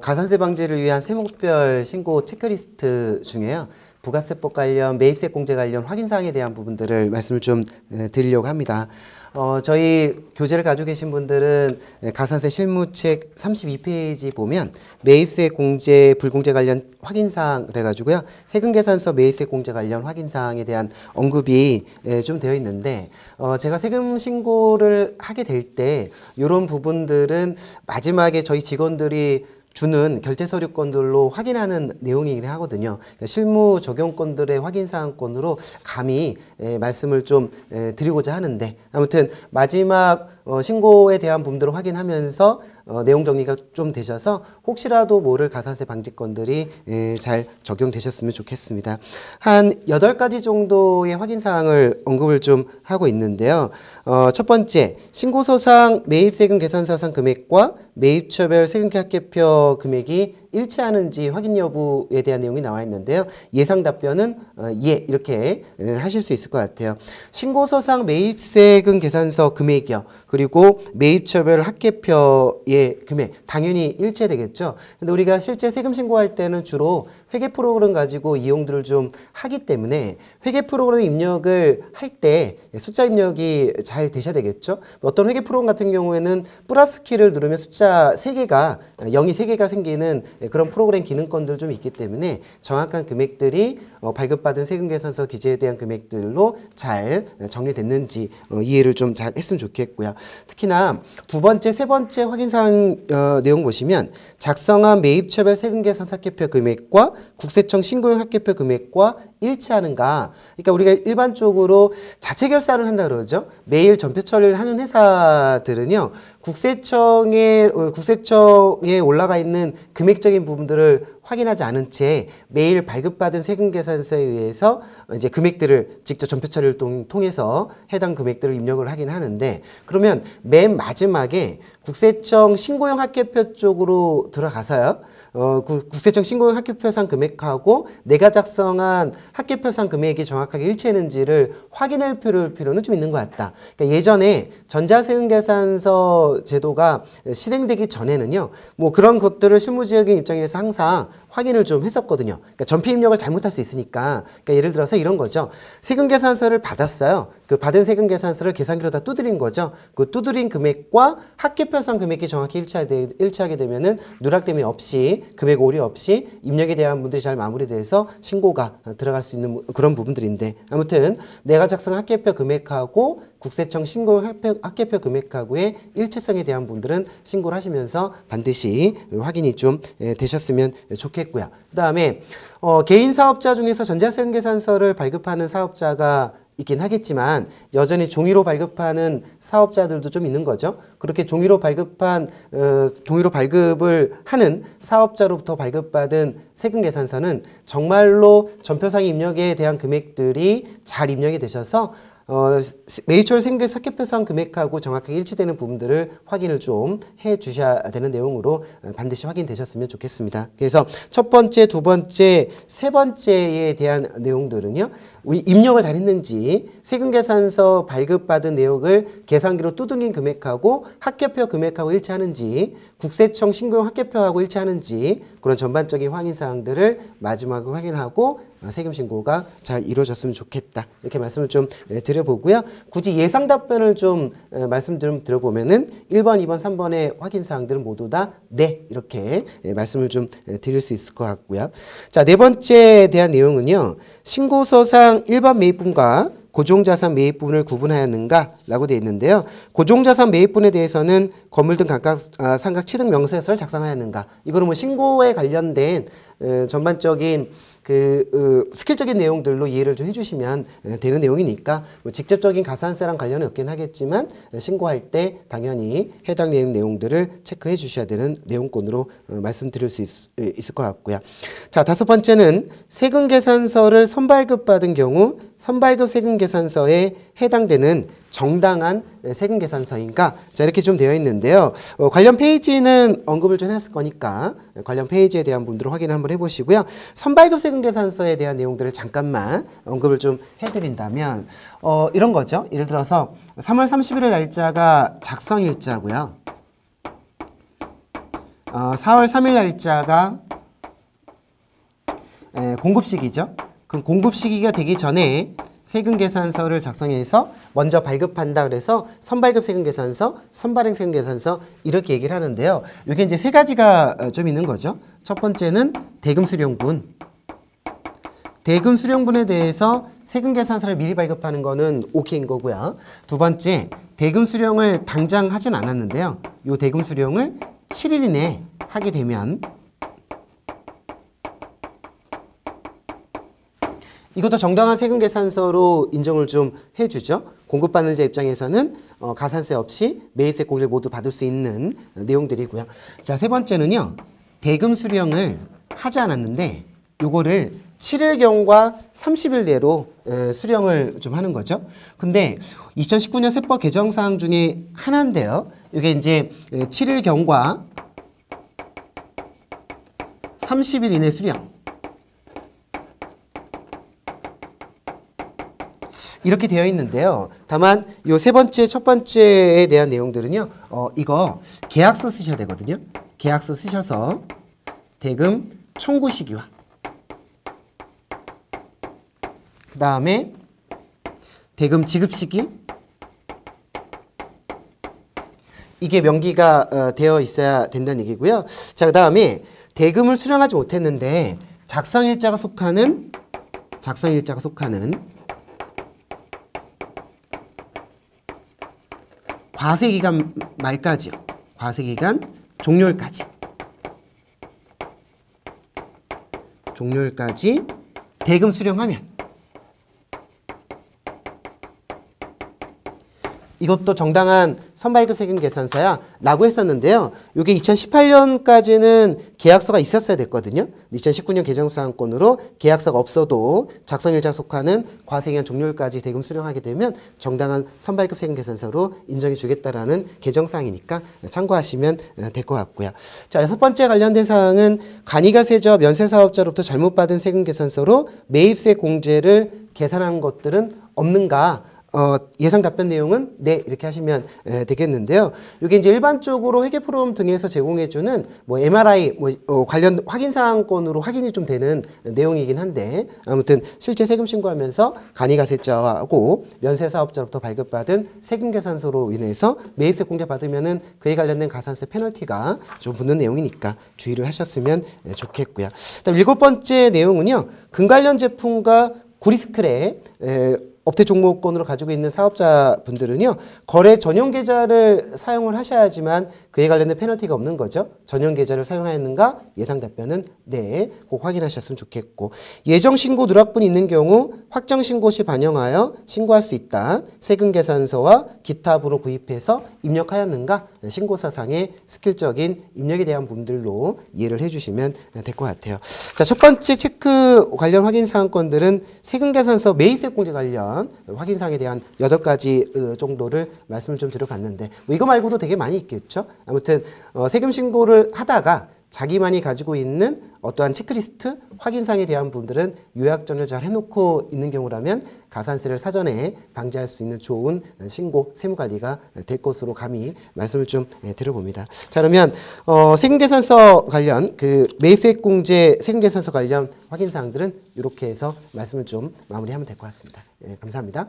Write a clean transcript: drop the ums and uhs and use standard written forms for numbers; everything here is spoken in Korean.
가산세 방지를 위한 세목별 신고 체크리스트 중에요. 부가세법 관련, 매입세 공제 관련 확인사항에 대한 부분들을 말씀을 좀 드리려고 합니다. 저희 교재를 가지고 계신 분들은 가산세 실무책 32페이지 보면 매입세 공제, 불공제 관련 확인사항 그래가지고요. 세금계산서 매입세 공제 관련 확인사항에 대한 언급이 좀 되어 있는데 제가 세금 신고를 하게 될 때 이런 부분들은 마지막에 저희 직원들이 주는 결제 서류건들로 확인하는 내용이긴 하거든요. 그러니까 실무 적용건들의 확인사항권으로 감히 말씀을 좀 드리고자 하는데 아무튼 마지막 신고에 대한 부분들을 확인하면서 내용 정리가 좀 되셔서 혹시라도 모를 가산세 방지건들이 잘 적용되셨으면 좋겠습니다. 한 8가지 정도의 확인사항을 언급을 좀 하고 있는데요. 첫 번째, 신고서상 매입세금 계산서상 금액과 매입처별 세금계 합계표 금액이 일치하는지 확인 여부에 대한 내용이 나와 있는데요. 예상 답변은 예 이렇게 하실 수 있을 것 같아요. 신고서상 매입세금 계산서 금액이요. 그리고 매입처별 합계표의 금액 당연히 일치되겠죠. 근데 우리가 실제 세금 신고할 때는 주로 회계 프로그램 가지고 이용들을 좀 하기 때문에 회계 프로그램 입력을 할 때 숫자 입력이 잘 되셔야 되겠죠. 어떤 회계 프로그램 같은 경우에는 플러스 키를 누르면 숫자 3개가 0이 3개가 생기는 그런 프로그램 기능권들 좀 있기 때문에 정확한 금액들이 발급받은 세금계산서 기재에 대한 금액들로 잘 정리됐는지 이해를 좀 잘 했으면 좋겠고요. 특히나 두 번째, 세 번째 확인사항 내용 보시면 작성한 매입처별 세금계산서 합계표 금액과 국세청 신고용 합계표 금액과 일치하는가. 그러니까 우리가 일반적으로 자체 결산을 한다 그러죠. 매일 전표 처리를 하는 회사들은요. 국세청에 올라가 있는 금액적인 부분들을 확인하지 않은 채 매일 발급받은 세금계산서에 의해서 이제 금액들을 직접 전표 처리를 통해서 해당 금액들을 입력을 하긴 하는데 그러면 맨 마지막에 국세청 신고용 합계표 쪽으로 들어가서요. 국세청 신고용 합계표상 금액하고 내가 작성한 합계표상 금액이 정확하게 일치했는지를 확인할 필요는 좀 있는 것 같다. 그러니까 예전에 전자세금계산서 제도가 실행되기 전에는요. 뭐 그런 것들을 실무지역인 입장에서 항상 확인을 좀 했었거든요. 그러니까 전피 입력을 잘못할 수 있으니까. 그러니까 예를 들어서 이런 거죠. 세금계산서를 받았어요. 그 받은 세금계산서를 계산기로다 두드린 거죠. 그 두드린 금액과 합계표상 금액이 정확히 일치하게 되면은 누락됨이 없이 금액 오류 없이 입력에 대한 분들이 잘 마무리돼서 신고가 들어갈 수 있는 그런 부분들인데 아무튼 내가 작성한 합계표 금액하고 국세청 신고 합계표 금액하고의 일치성에 대한 분들은 신고를 하시면서 반드시 확인이 좀 되셨으면 좋겠고요. 그 다음에 개인 사업자 중에서 전자세금계산서를 발급하는 사업자가 있긴 하겠지만 여전히 종이로 발급하는 사업자들도 좀 있는 거죠. 그렇게 종이로 발급을 하는 사업자로부터 발급받은 세금계산서는 정말로 전표상 입력에 대한 금액들이 잘 입력이 되셔서 매입처별 세금계산 합계표상 금액하고 정확하게 일치되는 부분들을 확인을 좀 해 주셔야 되는 내용으로 반드시 확인되셨으면 좋겠습니다. 그래서 첫 번째, 두 번째, 세 번째에 대한 내용들은요. 입력을 잘 했는지 세금계산서 발급받은 내역을 계산기로 두둥긴 금액하고 합계표 금액하고 일치하는지 국세청 신고용 합계표하고 일치하는지 그런 전반적인 확인사항들을 마지막으로 확인하고 세금 신고가 잘 이루어졌으면 좋겠다. 이렇게 말씀을 좀 드려보고요. 굳이 예상 답변을 좀 말씀 좀 드려보면은 1번, 2번, 3번의 확인사항들은 모두 다 네 이렇게 말씀을 좀 드릴 수 있을 것 같고요. 자, 네 번째에 대한 내용은요. 신고서상 일반 매입분과 고종자산 매입분을 구분하였는가? 라고 되어 있는데요. 고종자산 매입분에 대해서는 건물 등 각각 상각 취득 명세서를 작성하였는가? 이거는 뭐 신고에 관련된 전반적인 스킬적인 내용들로 이해를 좀 해주시면 되는 내용이니까 뭐 직접적인 가산세랑 관련은 없긴 하겠지만 신고할 때 당연히 해당되는 내용들을 체크해 주셔야 되는 내용권으로 말씀드릴 수 있을 것 같고요. 자, 다섯 번째는 세금계산서를 선발급받은 경우 선발급 세금계산서에 해당되는 정당한 세금계산서인가? 자, 이렇게 좀 되어 있는데요. 관련 페이지는 언급을 좀 해놨을 거니까 관련 페이지에 대한 분들은 확인을 한번 해보시고요. 선발급 세금계산서에 대한 내용들을 잠깐만 언급을 좀 해드린다면 이런 거죠. 예를 들어서 3월 31일 날짜가 작성일자고요. 4월 3일 날짜가 공급 시기죠. 그럼 공급 시기가 되기 전에 세금계산서를 작성해서 먼저 발급한다 그래서 선발급 세금계산서, 선발행 세금계산서 이렇게 얘기를 하는데요. 이게 이제 세 가지가 좀 있는 거죠. 첫 번째는 대금수령분. 대금수령분에 대해서 세금계산서를 미리 발급하는 거는 오케이인 거고요. 두 번째, 대금수령을 당장 하진 않았는데요. 이 대금수령을 7일 이내 하게 되면 이것도 정당한 세금계산서로 인정을 좀 해주죠. 공급받는 자 입장에서는 가산세 없이 매입세 공제를 모두 받을 수 있는 내용들이고요. 자, 세 번째는요. 대금 수령을 하지 않았는데 요거를 7일경과 30일 내로 수령을 좀 하는 거죠. 근데 2019년 세법 개정사항 중에 하나인데요. 이게 이제 7일경과 30일 이내 수령. 이렇게 되어 있는데요. 다만 요 세 번째, 첫 번째에 대한 내용들은요. 이거 계약서 쓰셔야 되거든요. 계약서 쓰셔서 대금 청구 시기와 그 다음에 대금 지급 시기 이게 명기가 되어 있어야 된다는 얘기고요. 자, 그 다음에 대금을 수령하지 못했는데 작성일자가 속하는 과세기간 말까지요. 과세기간 종료일까지 대금 수령하면 이것도 정당한 선발급 세금 계산서야 라고 했었는데요. 이게 2018년까지는 계약서가 있었어야 됐거든요. 2019년 개정사항권으로 계약서가 없어도 작성일자 속하는 과세기간 종료일까지 대금 수령하게 되면 정당한 선발급 세금 계산서로 인정해 주겠다라는 개정사항이니까 참고하시면 될 것 같고요. 자, 여섯 번째 관련된 사항은 간이가세저 면세사업자로부터 잘못 받은 세금 계산서로 매입세 공제를 계산한 것들은 없는가? 예상 답변 내용은 네 이렇게 하시면 되겠는데요. 이게 이제 일반적으로 회계 프로그램 등에서 제공해주는 뭐 MRI 관련 확인 사항권으로 확인이 좀 되는 내용이긴 한데 아무튼 실제 세금 신고하면서 간이가세자하고 면세사업자로부터 발급받은 세금계산서로 인해서 매입세 공제 받으면은 그에 관련된 가산세 페널티가 좀 붙는 내용이니까 주의를 하셨으면 좋겠고요. 그다음 일곱 번째 내용은요. 금 관련 제품과 구리스크랩 업태 종목권으로 가지고 있는 사업자분들은요. 거래 전용 계좌를 사용을 하셔야지만 그에 관련된 페널티가 없는 거죠. 전용 계좌를 사용하였는가? 예상 답변은 네. 꼭 확인하셨으면 좋겠고 예정 신고 누락분이 있는 경우 확정 신고 시 반영하여 신고할 수 있다. 세금계산서와 기타 부로 구입해서 입력하였는가? 신고사상의 스킬적인 입력에 대한 부분들로 이해를 해주시면 될 것 같아요. 자, 첫 번째 체크 관련 확인 사항권들은 세금계산서 매입세 공제 관련 확인사항에 대한 8가지 정도를 말씀을 좀 드려봤는데 뭐 이거 말고도 되게 많이 있겠죠. 아무튼 세금 신고를 하다가 자기만이 가지고 있는 어떠한 체크리스트 확인사항에 대한 부분들은 요약전을 잘 해놓고 있는 경우라면 가산세를 사전에 방지할 수 있는 좋은 신고 세무관리가 될 것으로 감히 말씀을 좀 드려봅니다. 자, 그러면 세금계산서 관련 그 매입세액공제 세금계산서 관련 확인사항들은 이렇게 해서 말씀을 좀 마무리하면 될 것 같습니다. 감사합니다.